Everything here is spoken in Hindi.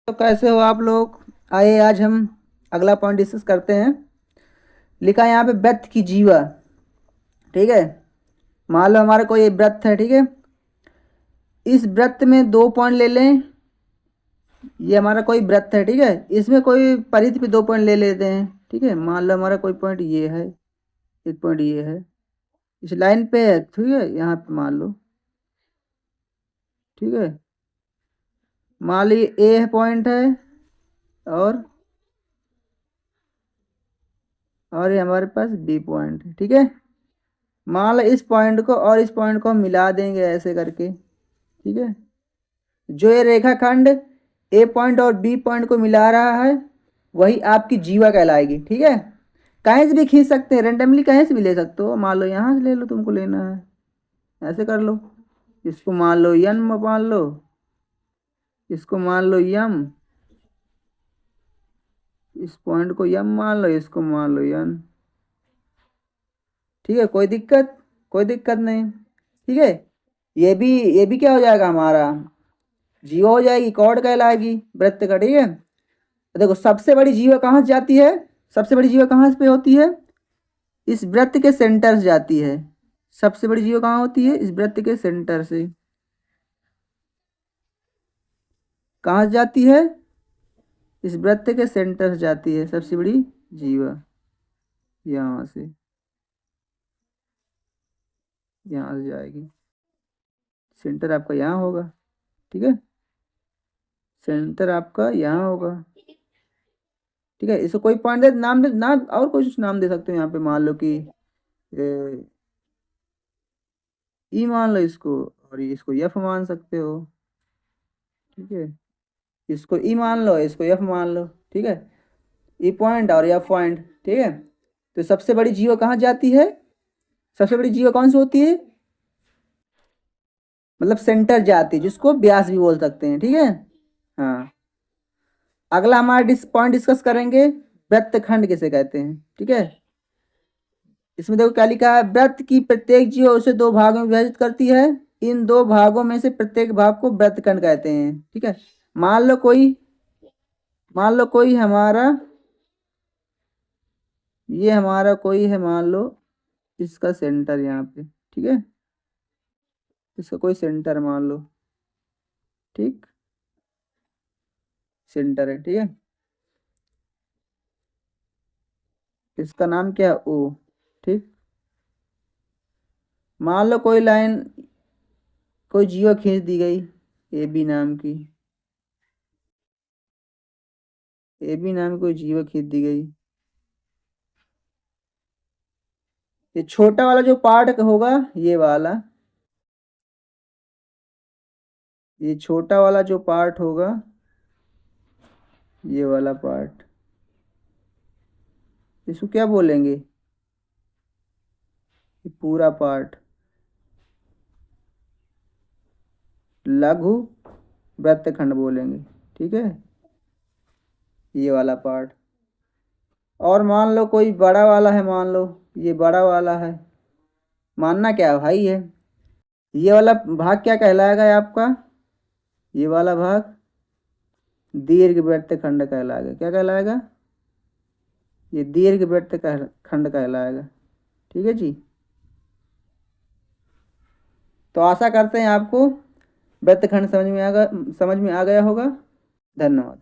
तो कैसे हो आप लोग। आइए आज हम अगला पॉइंट डिस्कस करते हैं। लिखा है यहाँ पे वृत्त की जीवा। ठीक है, मान लो हमारा कोई वृत्त है। ठीक है, इस वृत्त में 2 पॉइंट ले लें। ये हमारा कोई वृत्त है। ठीक है, इसमें कोई परिधि पे 2 पॉइंट ले लेते हैं। ठीक है, मान लो हमारा कोई पॉइंट ये है, एक पॉइंट ये है, इस लाइन पे है। ठीक है, यहाँ पे मान लो। ठीक है, मान लो ये ए पॉइंट है और ये हमारे पास बी पॉइंट है। ठीक है, मान लो इस पॉइंट को और इस पॉइंट को हम मिला देंगे ऐसे करके। ठीक है, जो ये रेखाखंड ए पॉइंट और बी पॉइंट को मिला रहा है वही आपकी जीवा कहलाएगी। ठीक है, कहीं से भी खींच सकते हैं, रेंडमली कहीं से भी ले सकते हो। मान लो यहाँ से ले लो, तुमको लेना है ऐसे कर लो। इसको मान लो यन मान लो, इसको मान लो यम, इस पॉइंट को यम मान लो, इसको मान लो यन। ठीक है, कोई दिक्कत, कोई दिक्कत नहीं। ठीक है, ये भी क्या हो जाएगा हमारा, जीवा हो जाएगी, कॉर्ड कहलाएगी वृत्त का। ठीक है, तो देखो सबसे बड़ी जीवा कहाँ से जाती है, सबसे बड़ी जीवा कहाँ पे होती है, इस वृत्त के सेंटर से जाती है। सबसे बड़ी जीवा कहाँ होती है, इस वृत्त के सेंटर से। कहाँ से जाती है, इस वृत्त के सेंटर से जाती है सबसे बड़ी जीवा। यहाँ से, यहाँ से जाएगी। सेंटर आपका यहाँ होगा। ठीक है, सेंटर आपका यहाँ होगा। ठीक है, इसको कोई पॉइंट दे, नाम दे, नाम और कुछ नाम दे सकते हो यहाँ पे। मान लो कि ई मान लो इसको, और इसको एफ मान सकते हो। ठीक है, इसको ई मान लो, इसको एफ मान लो। ठीक है, ई पॉइंट और एफ पॉइंट। ठीक है, तो सबसे बड़ी जीवा कहाँ जाती है, सबसे बड़ी जीवा कौन सी होती है, मतलब सेंटर जाती है, जिसको व्यास भी बोल सकते हैं। ठीक है, हाँ। अगला हमारा पॉइंट डिस्कस करेंगे, वृत्तखंड किसे कहते हैं। ठीक है, इसमें देखो क्या लिखा है, वृत्त की प्रत्येक जीवा उसे 2 भागों में विभाजित करती है। इन 2 भागों में से प्रत्येक भाग को वृत्तखंड कहते हैं। ठीक है, मान लो कोई, मान लो कोई हमारा, ये हमारा कोई है, मान लो इसका सेंटर यहाँ पे। ठीक है, इसका कोई सेंटर मान लो। ठीक, सेंटर है। ठीक है, इसका नाम क्या है, ओ। ठीक, मान लो कोई लाइन, कोई जीवा खींच दी गई ए बी नाम की, ए बी नाम की कोई जीवा खींच दी गई। ये छोटा वाला जो पार्ट होगा, ये वाला, ये छोटा वाला जो पार्ट होगा, ये वाला पार्ट, इसको क्या बोलेंगे, ये पूरा पार्ट लघु वृत्तखंड बोलेंगे। ठीक है, ये वाला पार्ट। और मान लो कोई बड़ा वाला है, मान लो ये बड़ा वाला है, मानना क्या है भाई है, ये वाला भाग क्या कहलाएगा आपका, ये वाला भाग दीर्घ वृत्तखंड कहलाएगा। क्या कहलाएगा, ये दीर्घ वृत्तखंड कहलाएगा। ठीक है जी, तो आशा करते हैं आपको वृत्तखंड समझ में आ गया होगा। धन्यवाद।